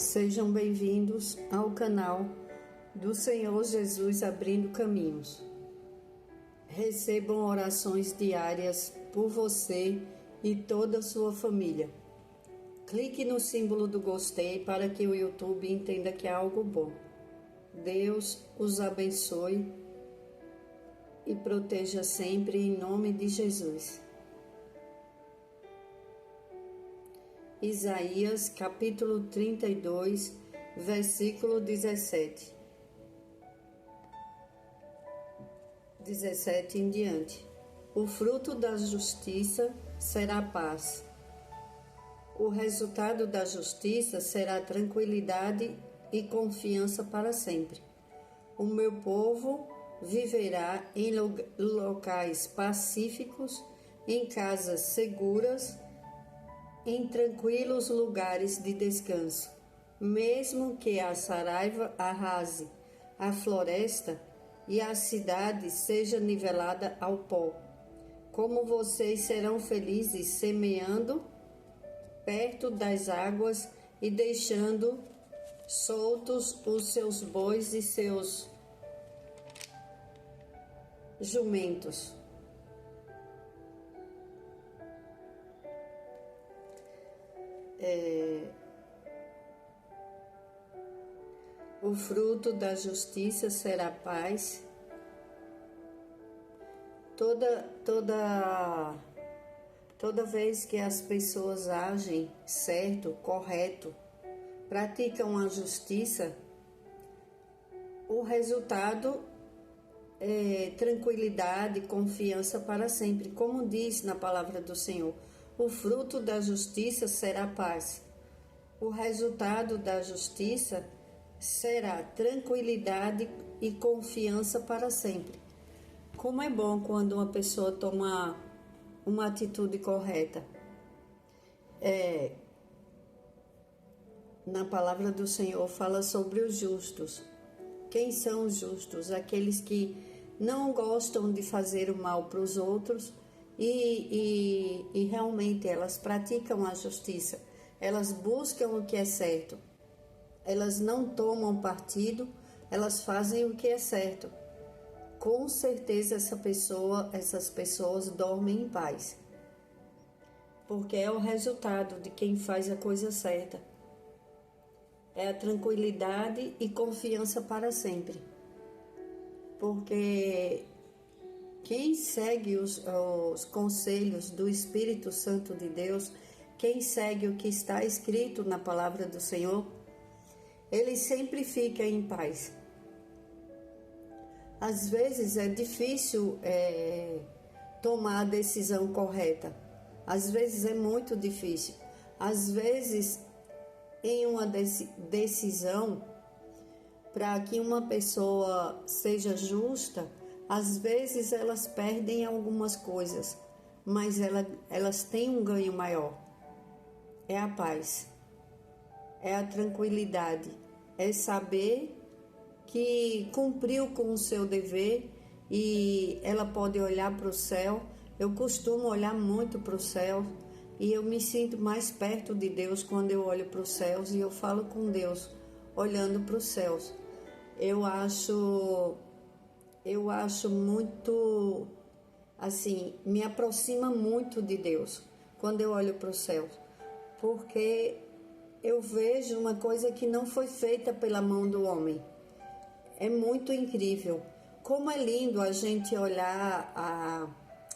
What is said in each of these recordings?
Sejam bem-vindos ao canal do Senhor Jesus Abrindo Caminhos. Recebam orações diárias por você e toda a sua família. Clique no símbolo do gostei para que o YouTube entenda que é algo bom. Deus os abençoe e proteja sempre em nome de Jesus. Isaías capítulo 32, versículo 17 em diante. O fruto da justiça será paz. O resultado da justiça será tranquilidade e confiança para sempre. O meu povo viverá em locais pacíficos, em casas seguras, em tranquilos lugares de descanso. Mesmo que a saraiva arrase a floresta e a cidade seja nivelada ao pó, como vocês serão felizes semeando perto das águas e deixando soltos os seus bois e seus jumentos. O fruto da justiça será paz. Toda vez que as pessoas agem certo, correto, praticam a justiça, o resultado é tranquilidade e confiança para sempre. Como diz na palavra do Senhor, o fruto da justiça será paz. O resultado da justiça será tranquilidade e confiança para sempre. Como é bom quando uma pessoa toma uma atitude correta. Na palavra do Senhor fala sobre os justos. Quem são os justos? Aqueles que não gostam de fazer o mal para os outros e realmente elas praticam a justiça. Elas buscam o que é certo. Elas não tomam partido, elas fazem o que é certo. Com certeza essas pessoas dormem em paz. Porque é o resultado de quem faz a coisa certa. É a tranquilidade e confiança para sempre. Porque quem segue os conselhos do Espírito Santo de Deus, quem segue o que está escrito na palavra do Senhor, ele sempre fica em paz. Às vezes é difícil tomar a decisão correta. Às vezes é muito difícil. Às vezes, em uma decisão, para que uma pessoa seja justa, às vezes elas perdem algumas coisas, mas elas têm um ganho maior. É a paz. É a tranquilidade, é saber que cumpriu com o seu dever e ela pode olhar para o céu. Eu costumo olhar muito para o céu e eu me sinto mais perto de Deus quando eu olho para os céus e eu falo com Deus olhando para os céus. Eu acho muito, assim, me aproxima muito de Deus quando eu olho para os céus, porque eu vejo uma coisa que não foi feita pela mão do homem. É muito incrível. Como é lindo a gente olhar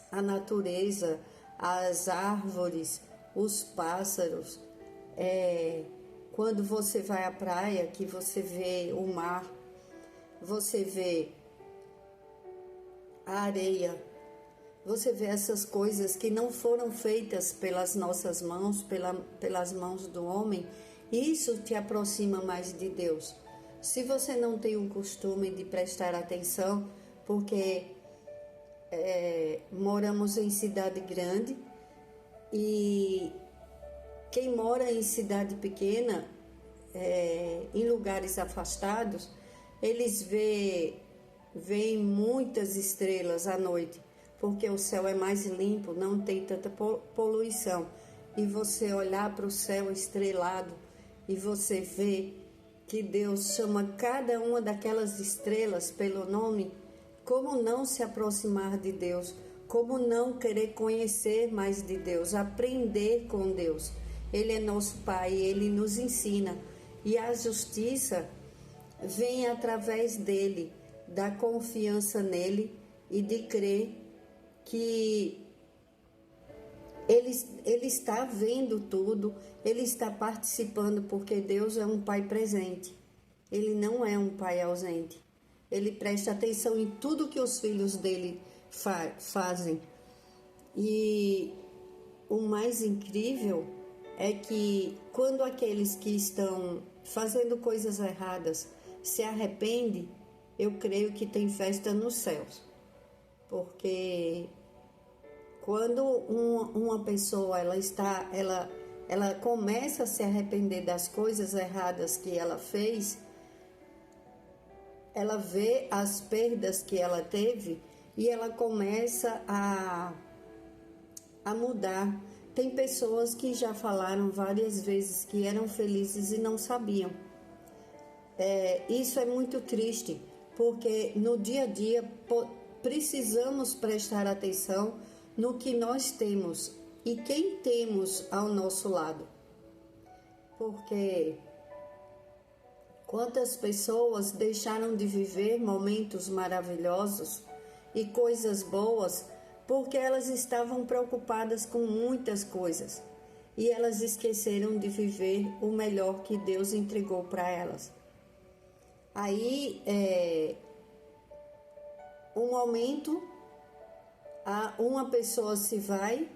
a natureza, as árvores, os pássaros. Quando você vai à praia, que você vê o mar, você vê a areia, você vê essas coisas que não foram feitas pelas nossas mãos, pelas mãos do homem. Isso te aproxima mais de Deus. Se você não tem o costume de prestar atenção, porque moramos em cidade grande e quem mora em cidade pequena, em lugares afastados, eles veem muitas estrelas à noite, porque o céu é mais limpo, não tem tanta poluição. E você olhar para o céu estrelado e você vê que Deus chama cada uma daquelas estrelas pelo nome, como não se aproximar de Deus? Como não querer conhecer mais de Deus, aprender com Deus? Ele é nosso Pai, Ele nos ensina. E a justiça vem através dele, da confiança nele e de crer que ele está vendo tudo, ele está participando, porque Deus é um Pai presente. Ele não é um Pai ausente. Ele presta atenção em tudo que os filhos dele fazem. E o mais incrível é que quando aqueles que estão fazendo coisas erradas se arrependem, eu creio que tem festa nos céus. Porque quando uma pessoa ela começa a se arrepender das coisas erradas que ela fez, ela vê as perdas que ela teve e ela começa a mudar. Tem pessoas que já falaram várias vezes que eram felizes e não sabiam. Isso é muito triste, porque no dia a dia precisamos prestar atenção no que nós temos e quem temos ao nosso lado. Porque quantas pessoas deixaram de viver momentos maravilhosos e coisas boas porque elas estavam preocupadas com muitas coisas e elas esqueceram de viver o melhor que Deus entregou para elas. Aí, um momento, uma pessoa se vai,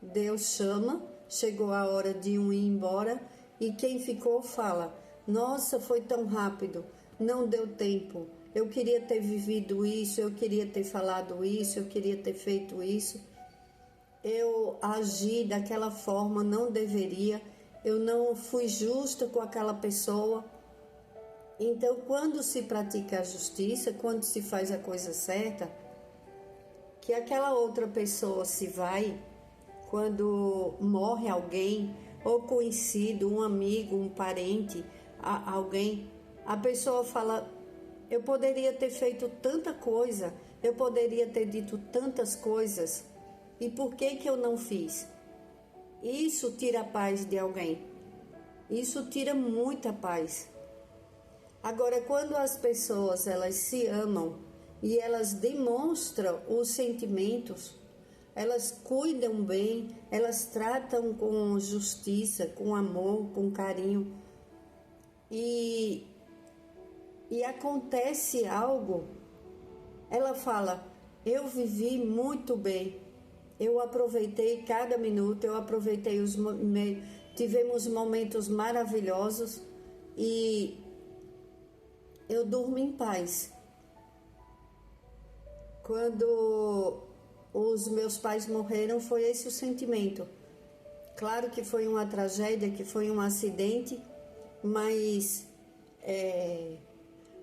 Deus chama, chegou a hora de um ir embora e quem ficou fala: nossa, foi tão rápido, não deu tempo. Eu queria ter vivido isso, eu queria ter falado isso, eu queria ter feito isso. Eu agi daquela forma, não deveria. Eu não fui justa com aquela pessoa. Então, quando se pratica a justiça, quando se faz a coisa certa, que aquela outra pessoa se vai, quando morre alguém, ou conhecido, um amigo, um parente, alguém, a pessoa fala: eu poderia ter feito tanta coisa, eu poderia ter dito tantas coisas, e por que eu não fiz? Isso tira a paz de alguém, isso tira muita paz. Agora, quando as pessoas elas se amam e elas demonstram os sentimentos, elas cuidam bem, elas tratam com justiça, com amor, com carinho, e acontece algo, ela fala: eu vivi muito bem, eu aproveitei cada minuto, eu aproveitei tivemos momentos maravilhosos e eu durmo em paz. Quando os meus pais morreram, foi esse o sentimento. Claro que foi uma tragédia, que foi um acidente, mas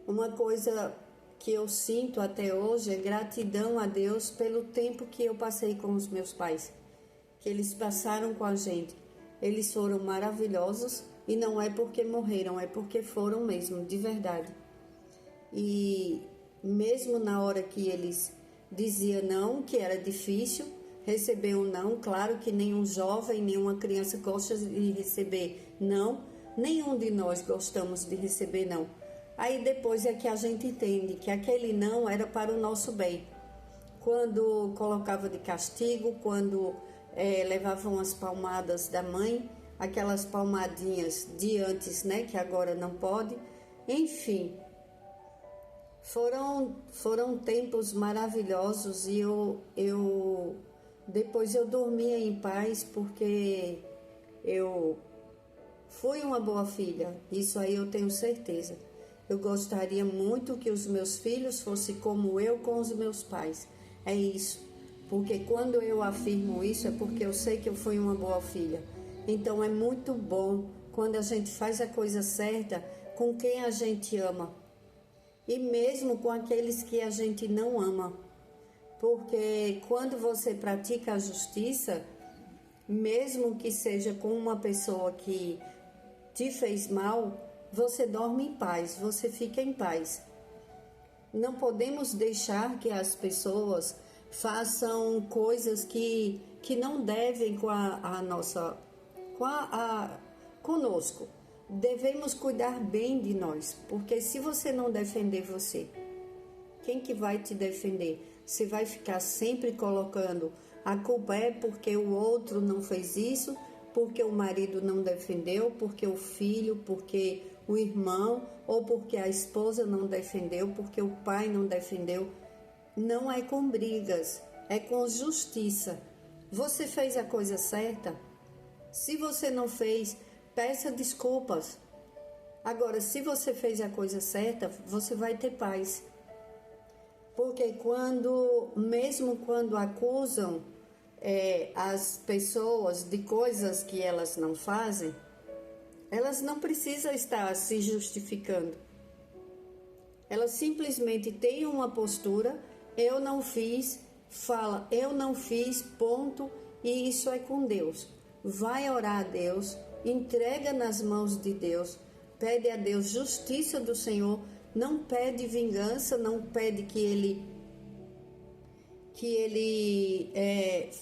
uma coisa que eu sinto até hoje é gratidão a Deus pelo tempo que eu passei com os meus pais, que eles passaram com a gente. Eles foram maravilhosos e não é porque morreram, é porque foram mesmo, de verdade. E mesmo na hora que eles diziam não, que era difícil receber um não, claro que nenhum jovem, nenhuma criança gosta de receber não, nenhum de nós gostamos de receber não. Aí depois é que a gente entende que aquele não era para o nosso bem. Quando colocava de castigo, quando levavam as palmadas da mãe, aquelas palmadinhas de antes, né, que agora não pode. Enfim, foram tempos maravilhosos e depois eu dormia em paz porque eu fui uma boa filha, isso aí eu tenho certeza. Eu gostaria muito que os meus filhos fossem como eu com os meus pais. É isso. Porque quando eu afirmo isso é porque eu sei que eu fui uma boa filha. Então é muito bom quando a gente faz a coisa certa com quem a gente ama. E mesmo com aqueles que a gente não ama. Porque quando você pratica a justiça, mesmo que seja com uma pessoa que te fez mal, você dorme em paz, você fica em paz. Não podemos deixar que as pessoas façam coisas que não devem conosco. Devemos cuidar bem de nós, porque se você não defender você, quem que vai te defender? Você vai ficar sempre colocando a culpa é porque o outro não fez isso, porque o marido não defendeu, porque o filho, porque o irmão, ou porque a esposa não defendeu, porque o pai não defendeu. Não é com brigas, é com justiça. Você fez a coisa certa? Se você não fez, peça desculpas. Agora, se você fez a coisa certa, você vai ter paz. Porque mesmo quando acusam as pessoas de coisas que elas não fazem, elas não precisam estar se justificando. Elas simplesmente têm uma postura, eu não fiz, fala, eu não fiz, ponto, e isso é com Deus. Vai orar a Deus, entrega nas mãos de Deus, pede a Deus justiça do Senhor, não pede vingança, não pede que ele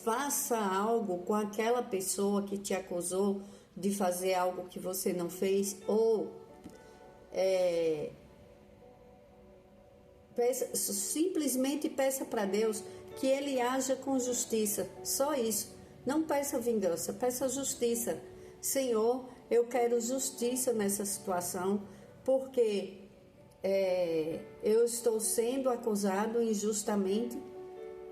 faça algo com aquela pessoa que te acusou de fazer algo que você não fez, ou simplesmente peça para Deus que Ele haja com justiça, só isso. Não peça vingança, peça justiça. Senhor, eu quero justiça nessa situação, porque eu estou sendo acusado injustamente,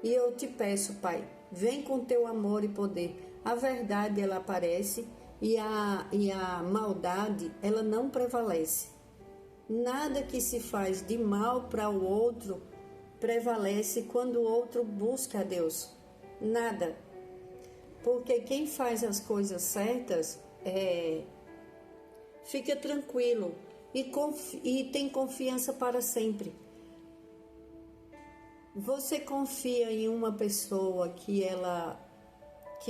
e eu te peço, Pai, vem com teu amor e poder. A verdade, ela aparece, e a maldade, ela não prevalece. Nada que se faz de mal para o outro prevalece quando o outro busca a Deus. Nada. Porque quem faz as coisas certas fica tranquilo e tem confiança para sempre. Você confia em uma pessoa que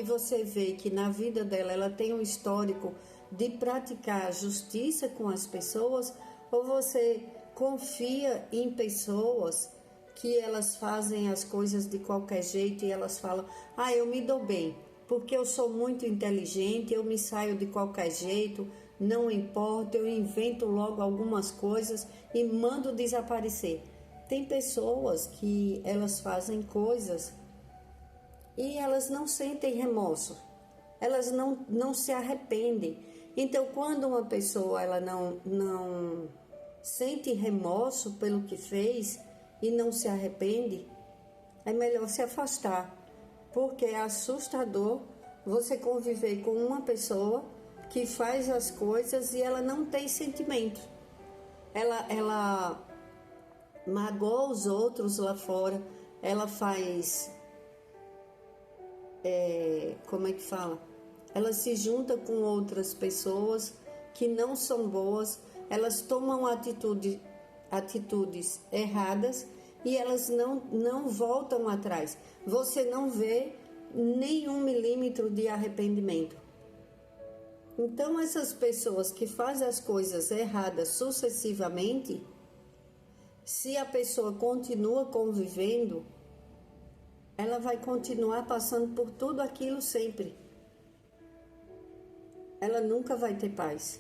você vê que na vida dela ela tem um histórico de praticar justiça com as pessoas, ou você confia em pessoas que elas fazem as coisas de qualquer jeito e elas falam, eu me dou bem, porque eu sou muito inteligente, eu me saio de qualquer jeito, não importa, eu invento logo algumas coisas e mando desaparecer. Tem pessoas que elas fazem coisas e elas não sentem remorso, elas não se arrependem. Então, quando uma pessoa ela não sente remorso pelo que fez e não se arrepende, é melhor se afastar, porque é assustador você conviver com uma pessoa que faz as coisas e ela não tem sentimento. Ela magoa os outros lá fora, ela faz, como é que fala? Ela se junta com outras pessoas que não são boas, elas tomam atitudes erradas e elas não voltam atrás. Você não vê nenhum milímetro de arrependimento. Então, essas pessoas que fazem as coisas erradas sucessivamente, se a pessoa continua convivendo, ela vai continuar passando por tudo aquilo sempre. Ela nunca vai ter paz,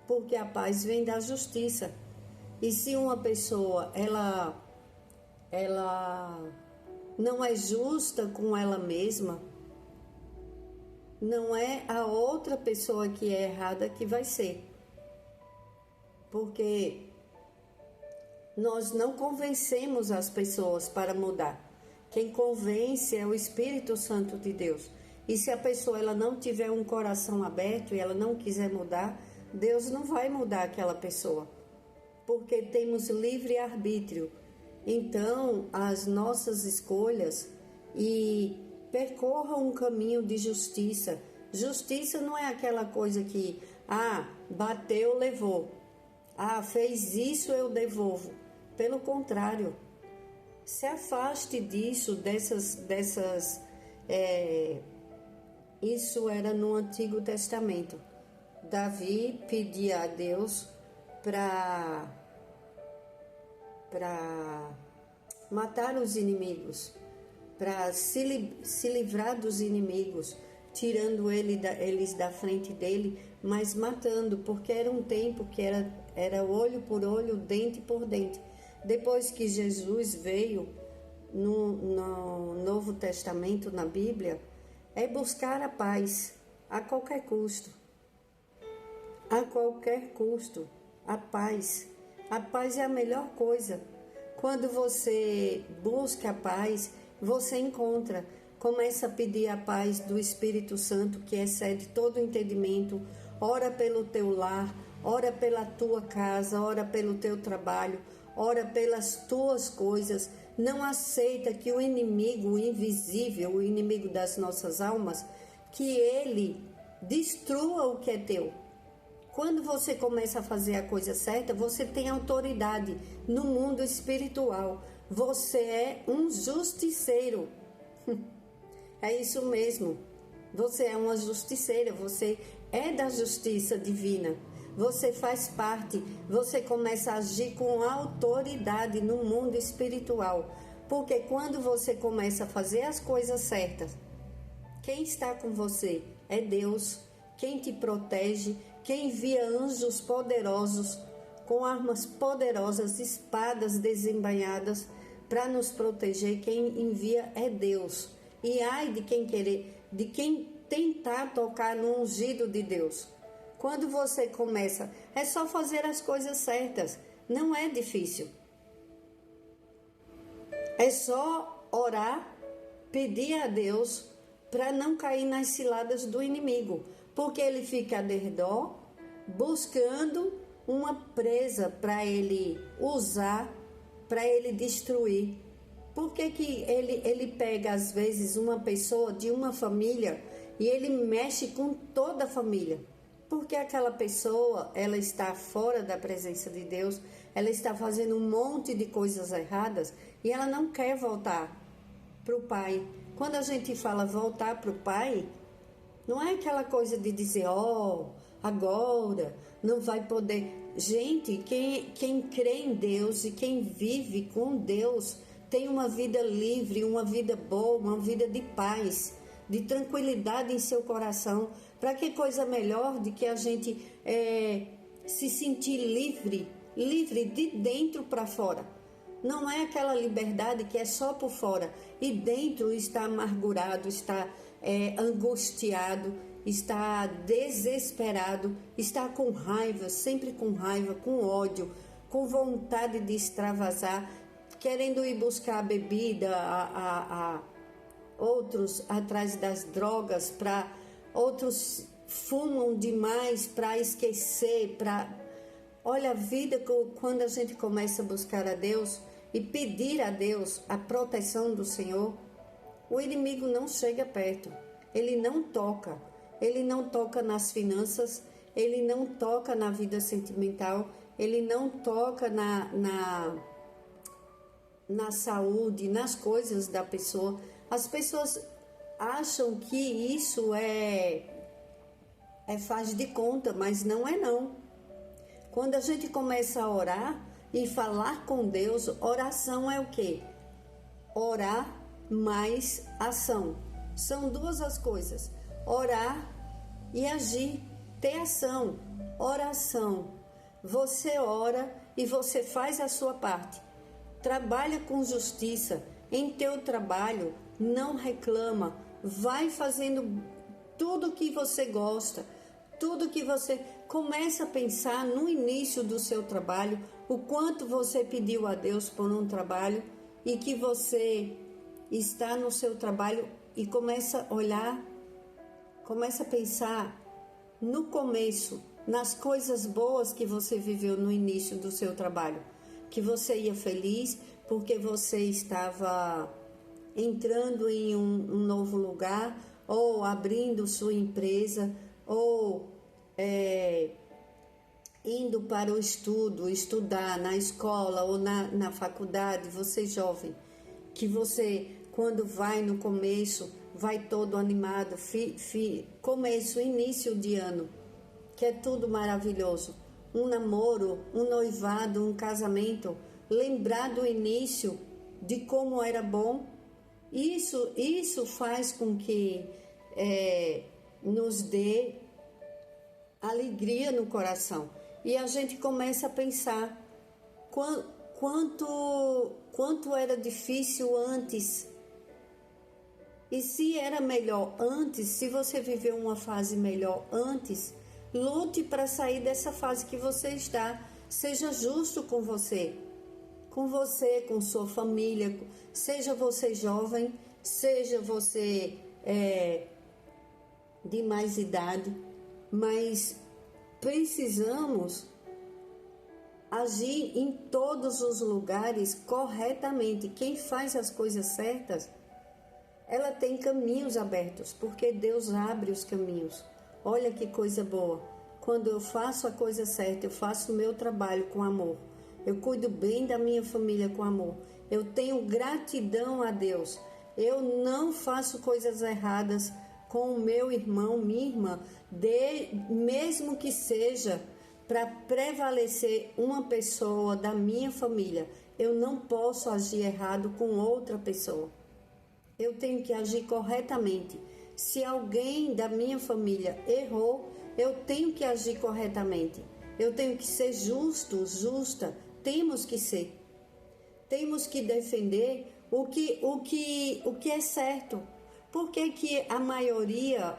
porque a paz vem da justiça. E se uma pessoa ela não é justa com ela mesma, não é a outra pessoa que é errada que vai ser, porque nós não convencemos as pessoas para mudar. Quem convence é o Espírito Santo de Deus. E se a pessoa ela não tiver um coração aberto e ela não quiser mudar, Deus não vai mudar aquela pessoa, porque temos livre arbítrio. Então, as nossas escolhas e percorram um caminho de justiça. Justiça não é aquela coisa que, bateu, levou. Fez isso, eu devolvo. Pelo contrário, se afaste disso, isso era no Antigo Testamento. Davi pedia a Deus para matar os inimigos, para se livrar dos inimigos, tirando eles da frente dele, mas matando, porque era um tempo que era olho por olho, dente por dente. Depois que Jesus veio no Novo Testamento, na Bíblia, é buscar a paz a qualquer custo. A qualquer custo, a paz. A paz é a melhor coisa. Quando você busca a paz, você encontra. Começa a pedir a paz do Espírito Santo, que excede todo o entendimento. Ora pelo teu lar, ora pela tua casa, ora pelo teu trabalho, ora pelas tuas coisas. Não aceita que o inimigo, o invisível, o inimigo das nossas almas, que ele destrua o que é teu. Quando você começa a fazer a coisa certa, você tem autoridade no mundo espiritual. Você é um justiceiro. É isso mesmo. Você é uma justiceira, você é da justiça divina. Você faz parte, você começa a agir com autoridade no mundo espiritual. Porque quando você começa a fazer as coisas certas, quem está com você é Deus. Quem te protege, quem envia anjos poderosos, com armas poderosas, espadas desembainhadas para nos proteger, quem envia é Deus. E ai de quem tentar tocar no ungido de Deus. Quando você começa, é só fazer as coisas certas, não é difícil. É só orar, pedir a Deus para não cair nas ciladas do inimigo, porque ele fica a derdó buscando uma presa para ele usar, para ele destruir. Por que ele pega às vezes uma pessoa de uma família e ele mexe com toda a família? Porque aquela pessoa, ela está fora da presença de Deus, ela está fazendo um monte de coisas erradas e ela não quer voltar para o Pai. Quando a gente fala voltar para o Pai, não é aquela coisa de dizer, agora não vai poder. Gente, quem crê em Deus e quem vive com Deus tem uma vida livre, uma vida boa, uma vida de paz, de tranquilidade em seu coração. Para que coisa melhor do que a gente se sentir livre de dentro para fora. Não é aquela liberdade que é só por fora e dentro está amargurado, está angustiado, está desesperado, está com raiva, sempre com raiva, com ódio, com vontade de extravasar, querendo ir buscar a bebida, outros atrás das drogas, outros fumam demais para esquecer, Olha, a vida, quando a gente começa a buscar a Deus e pedir a Deus a proteção do Senhor, o inimigo não chega perto, ele não toca nas finanças, ele não toca na vida sentimental, ele não toca na saúde, nas coisas da pessoa. As pessoas acham que isso faz de conta, mas não é não. Quando a gente começa a orar e falar com Deus, oração é o quê? Orar mais ação. São duas as coisas. Orar e agir, ter ação. Oração. Você ora e você faz a sua parte. Trabalha com justiça. Em teu trabalho, não reclama. Vai fazendo tudo que você gosta. Tudo que você começa a pensar no início do seu trabalho, o quanto você pediu a Deus por um trabalho e que você está no seu trabalho e começa a olhar, começa a pensar no começo, nas coisas boas que você viveu no início do seu trabalho, que você ia feliz porque você estava entrando em um novo lugar ou abrindo sua empresa ou indo para o estudo, estudar na escola ou na faculdade, você jovem, que você, quando vai no começo, vai todo animado, início de ano, que é tudo maravilhoso. Um namoro, um noivado, um casamento, lembrar do início, de como era bom, isso faz com que nos dê alegria no coração. E a gente começa a pensar quanto era difícil antes. E se era melhor antes, se você viveu uma fase melhor antes, lute para sair dessa fase que você está. Seja justo com você, com sua família, seja você jovem, seja você de mais idade, mas precisamos agir em todos os lugares corretamente. Quem faz as coisas certas, ela tem caminhos abertos, porque Deus abre os caminhos. Olha que coisa boa. Quando eu faço a coisa certa, eu faço o meu trabalho com amor. Eu cuido bem da minha família com amor. Eu tenho gratidão a Deus. Eu não faço coisas erradas com o meu irmão, minha irmã, mesmo que seja para prevalecer uma pessoa da minha família. Eu não posso agir errado com outra pessoa. Eu tenho que agir corretamente. Se alguém da minha família errou, eu tenho que agir corretamente. Eu tenho que ser justo, justa. Temos que ser. Temos que defender o que é certo. Por que a maioria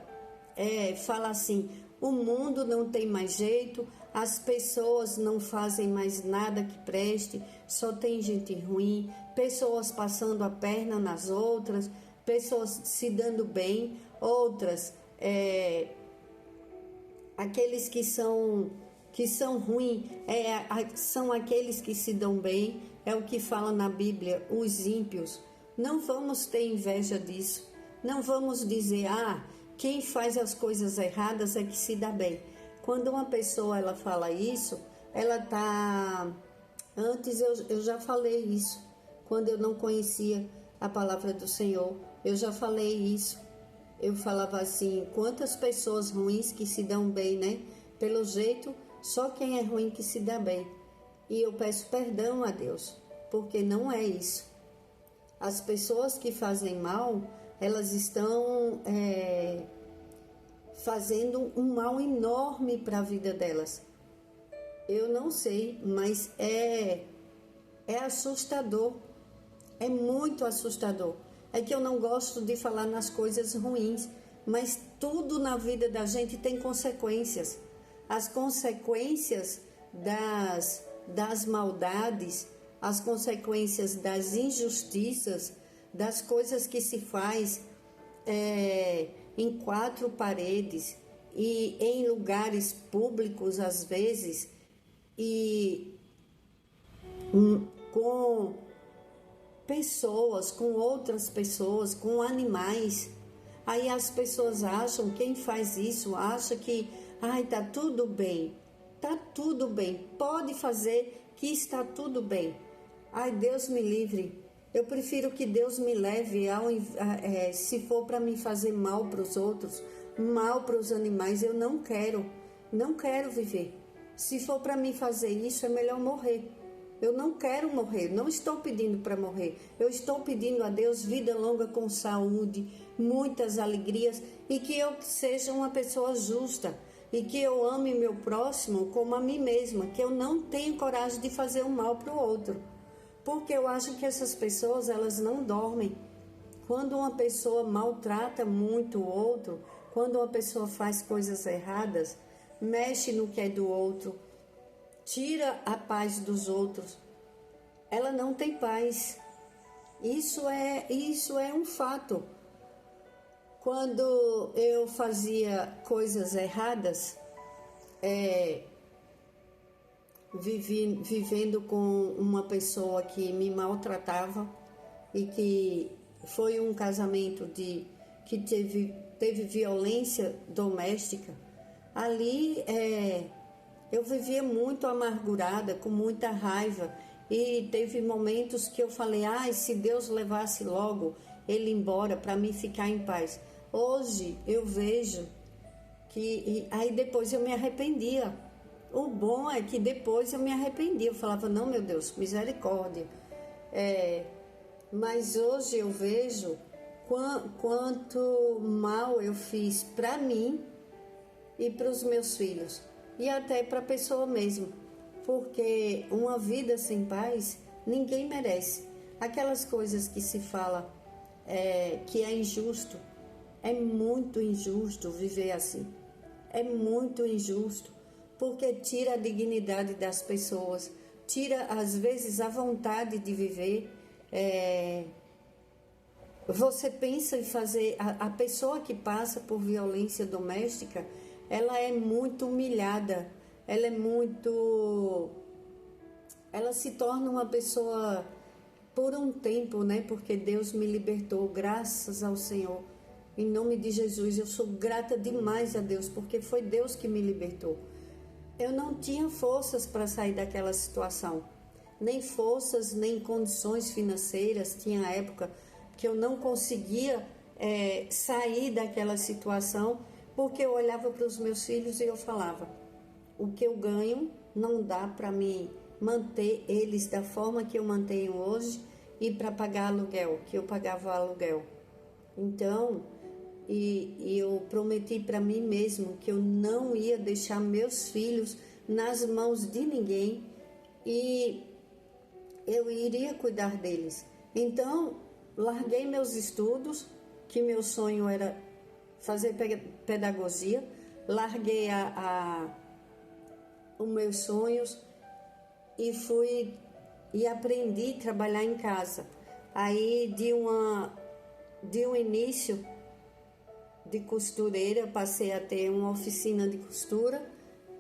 fala assim, o mundo não tem mais jeito, as pessoas não fazem mais nada que preste, só tem gente ruim, pessoas passando a perna nas outras, pessoas se dando bem, outras, aqueles que são ruins, são aqueles que se dão bem, é o que fala na Bíblia, os ímpios. Não vamos ter inveja disso, não vamos dizer, quem faz as coisas erradas é que se dá bem. Quando uma pessoa ela fala isso, ela tá... Antes eu já falei isso, quando eu não conhecia a palavra do Senhor, eu já falei isso. Eu falava assim, quantas pessoas ruins que se dão bem, né? Pelo jeito, só quem é ruim que se dá bem. E eu peço perdão a Deus, porque não é isso. As pessoas que fazem mal, elas estão fazendo um mal enorme para a vida delas. Eu não sei, mas é assustador. É muito assustador. É que eu não gosto de falar nas coisas ruins, mas tudo na vida da gente tem consequências. As consequências das maldades, as consequências das injustiças, das coisas que se faz em quatro paredes e em lugares públicos às vezes, e com pessoas, com outras pessoas, com animais. Aí as pessoas acham, quem faz isso, acha que tá tudo bem, pode fazer que está tudo bem. Deus me livre. Eu prefiro que Deus me leve, se for para me fazer mal para os outros, mal para os animais, eu não quero viver. Se for para me fazer isso, é melhor morrer. Eu não quero morrer, não estou pedindo para morrer. Eu estou pedindo a Deus vida longa com saúde, muitas alegrias e que eu seja uma pessoa justa e que eu ame meu próximo como a mim mesma, que eu não tenho coragem de fazer o mal para o outro. Porque eu acho que essas pessoas, elas não dormem. Quando uma pessoa maltrata muito o outro, quando uma pessoa faz coisas erradas, mexe no que é do outro, tira a paz dos outros, ela não tem paz. Isso é um fato. Quando eu fazia coisas erradas, vivendo com uma pessoa que me maltratava e que foi um casamento que teve violência doméstica, ali eu vivia muito amargurada, com muita raiva, e teve momentos que eu falei, se Deus levasse logo ele embora para mim ficar em paz. Hoje eu vejo Aí depois eu me arrependia. O bom é que depois eu me arrependia. Eu falava, não, meu Deus, misericórdia. Mas hoje eu vejo quanto mal eu fiz para mim e para os meus filhos. E até para a pessoa mesmo. Porque uma vida sem paz, ninguém merece. Aquelas coisas que se fala que é injusto, é muito injusto viver assim. É muito injusto, porque tira a dignidade das pessoas, tira às vezes a vontade de viver. Você pensa em fazer... A pessoa que passa por violência doméstica, ela é muito humilhada, ela se torna uma pessoa por um tempo, né? Porque Deus me libertou, graças ao Senhor. Em nome de Jesus, eu sou grata demais a Deus, porque foi Deus que me libertou. Eu não tinha forças para sair daquela situação, nem forças, nem condições financeiras. Tinha época que eu não conseguia sair daquela situação, porque eu olhava para os meus filhos e eu falava, o que eu ganho não dá para me manter eles da forma que eu mantenho hoje e para pagar aluguel, que eu pagava aluguel. Então, e eu prometi para mim mesmo que eu não ia deixar meus filhos nas mãos de ninguém e eu iria cuidar deles. Então, larguei meus estudos, que meu sonho era fazer pedagogia, larguei os meus sonhos e fui e aprendi a trabalhar em casa. Aí de um início de costureira, passei a ter uma oficina de costura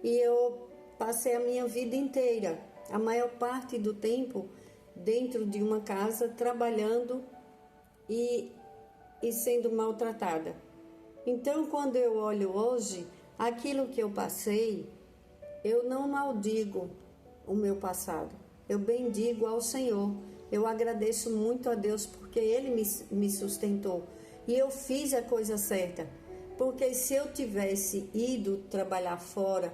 e eu passei a minha vida inteira, a maior parte do tempo, dentro de uma casa, trabalhando e sendo maltratada. Então, quando eu olho hoje, aquilo que eu passei, eu não maldigo o meu passado, eu bendigo ao Senhor. Eu agradeço muito a Deus porque Ele me sustentou e eu fiz a coisa certa. Porque se eu tivesse ido trabalhar fora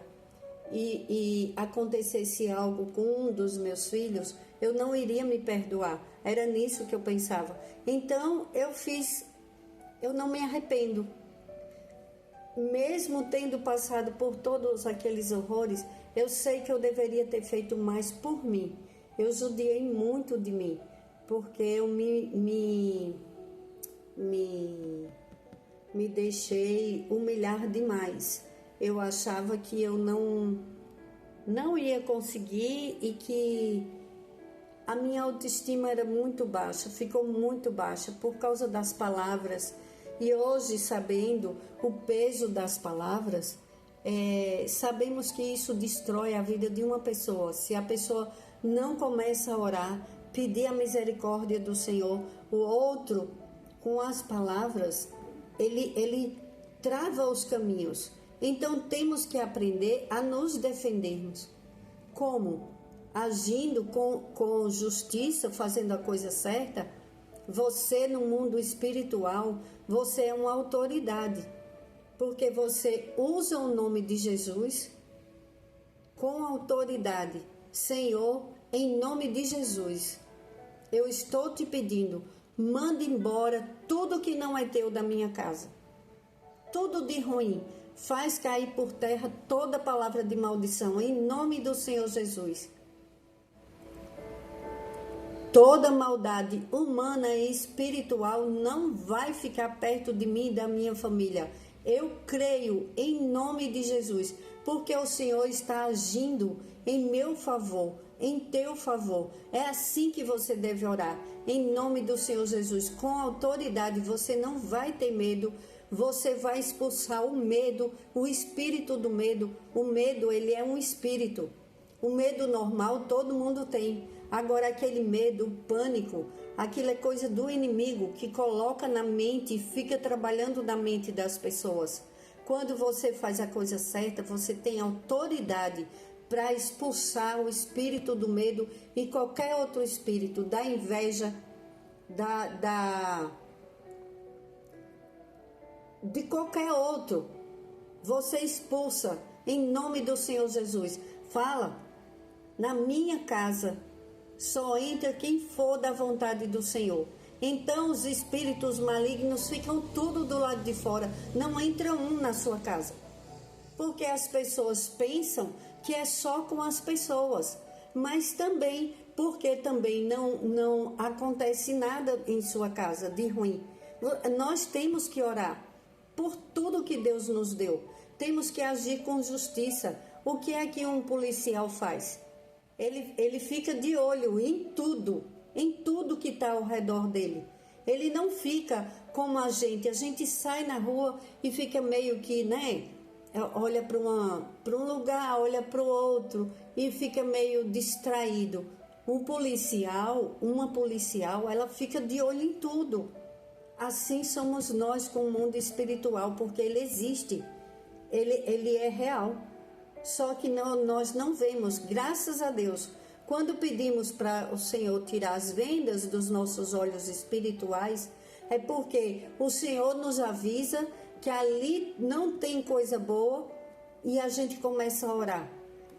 e acontecesse algo com um dos meus filhos, eu não iria me perdoar. Era nisso que eu pensava. Então eu não me arrependo. Mesmo tendo passado por todos aqueles horrores, eu sei que eu deveria ter feito mais por mim. Eu judiei muito de mim, porque eu me deixei humilhar demais. Eu achava que eu não ia conseguir e que a minha autoestima era muito baixa, ficou muito baixa por causa das palavras. E hoje, sabendo o peso das palavras, sabemos que isso destrói a vida de uma pessoa. Se a pessoa não começa a orar, pedir a misericórdia do Senhor, o outro, com as palavras, ele trava os caminhos. Então, temos que aprender a nos defendermos. Como? Agindo com justiça, fazendo a coisa certa. Você, no mundo espiritual, você é uma autoridade, porque você usa o nome de Jesus com autoridade. Senhor, em nome de Jesus, eu estou te pedindo, manda embora tudo que não é teu da minha casa. Tudo de ruim. Faz cair por terra toda palavra de maldição, em nome do Senhor Jesus. Toda maldade humana e espiritual não vai ficar perto de mim e da minha família. Eu creio em nome de Jesus, porque o Senhor está agindo em meu favor, em teu favor. É assim que você deve orar, em nome do Senhor Jesus. Com autoridade, você não vai ter medo, você vai expulsar o medo, o espírito do medo. O medo, ele é um espírito. O medo normal todo mundo tem. Agora, aquele medo, o pânico, aquilo é coisa do inimigo que coloca na mente e fica trabalhando na mente das pessoas. Quando você faz a coisa certa, você tem autoridade para expulsar o espírito do medo e qualquer outro espírito, da inveja, de qualquer outro. Você expulsa em nome do Senhor Jesus. Fala, na minha casa só entra quem for da vontade do Senhor. Então os espíritos malignos ficam tudo do lado de fora. Não entra um na sua casa. Porque as pessoas pensam que é só com as pessoas. Mas também, porque também não acontece nada em sua casa de ruim. Nós temos que orar por tudo que Deus nos deu. Temos que agir com justiça. O que é que um policial faz? Ele fica de olho em tudo que está ao redor dele. Ele não fica como a gente sai na rua e fica meio que, né? Olha para um lugar, olha para o outro e fica meio distraído. Uma policial, ela fica de olho em tudo. Assim somos nós com o mundo espiritual, porque ele existe, ele é real. Só que nós não vemos, graças a Deus. Quando pedimos para o Senhor tirar as vendas dos nossos olhos espirituais, é porque o Senhor nos avisa que ali não tem coisa boa e a gente começa a orar.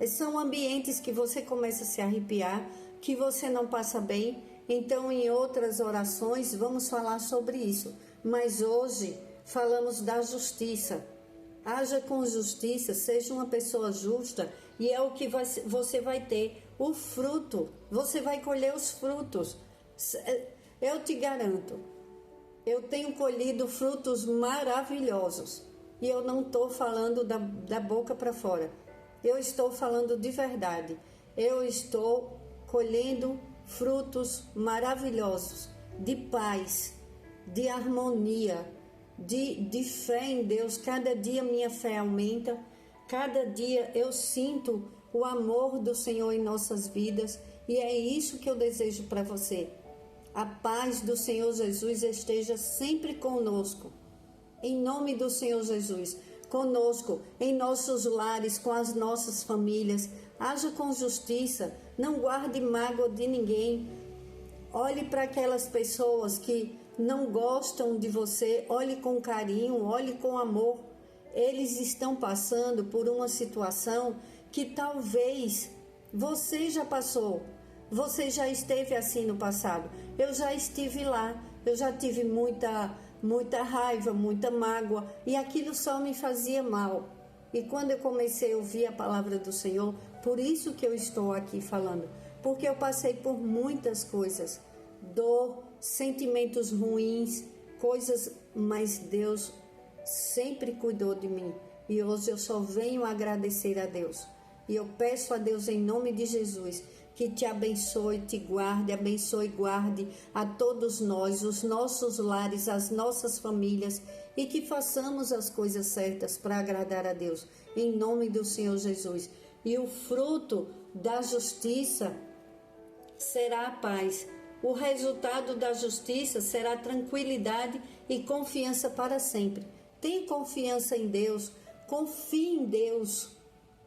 São ambientes que você começa a se arrepiar, que você não passa bem. Então, em outras orações, vamos falar sobre isso. Mas hoje, falamos da justiça. Haja com justiça, seja uma pessoa justa, e é o que você vai ter, o fruto. Você vai colher os frutos. Eu te garanto, eu tenho colhido frutos maravilhosos. E eu não estou falando da boca para fora. Eu estou falando de verdade. Eu estou colhendo frutos maravilhosos de paz, de harmonia, de fé em Deus. Cada dia minha fé aumenta, cada dia eu sinto o amor do Senhor em nossas vidas, e é isso que eu desejo para você. A paz do Senhor Jesus esteja sempre conosco, em nome do Senhor Jesus, conosco, em nossos lares, com as nossas famílias. Haja com justiça, não guarde mágoa de ninguém. Olhe para aquelas pessoas que não gostam de você, olhe com carinho, olhe com amor. Eles estão passando por uma situação que talvez você já passou, você já esteve assim no passado. Eu já estive lá, eu já tive muita raiva, muita mágoa, e aquilo só me fazia mal. E quando eu comecei a ouvir a palavra do Senhor, por isso que eu estou aqui falando, porque eu passei por muitas coisas, dor, sentimentos ruins, coisas, mas Deus sempre cuidou de mim. E hoje eu só venho agradecer a Deus. E eu peço a Deus em nome de Jesus que te abençoe, te guarde, abençoe e guarde a todos nós, os nossos lares, as nossas famílias, e que façamos as coisas certas para agradar a Deus, em nome do Senhor Jesus. E o fruto da justiça será a paz. O resultado da justiça será tranquilidade e confiança para sempre. Tenha confiança em Deus, confie em Deus.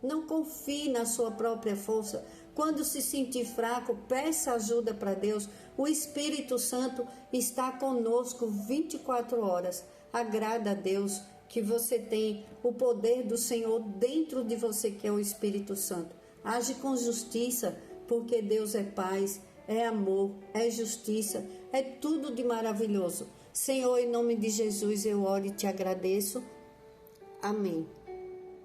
Não confie na sua própria força. Quando se sentir fraco, peça ajuda para Deus. O Espírito Santo está conosco 24 horas. Agrada a Deus que você tem o poder do Senhor dentro de você, que é o Espírito Santo. Age com justiça, porque Deus é paz, é amor, é justiça, é tudo de maravilhoso. Senhor, em nome de Jesus, eu oro e te agradeço. Amém.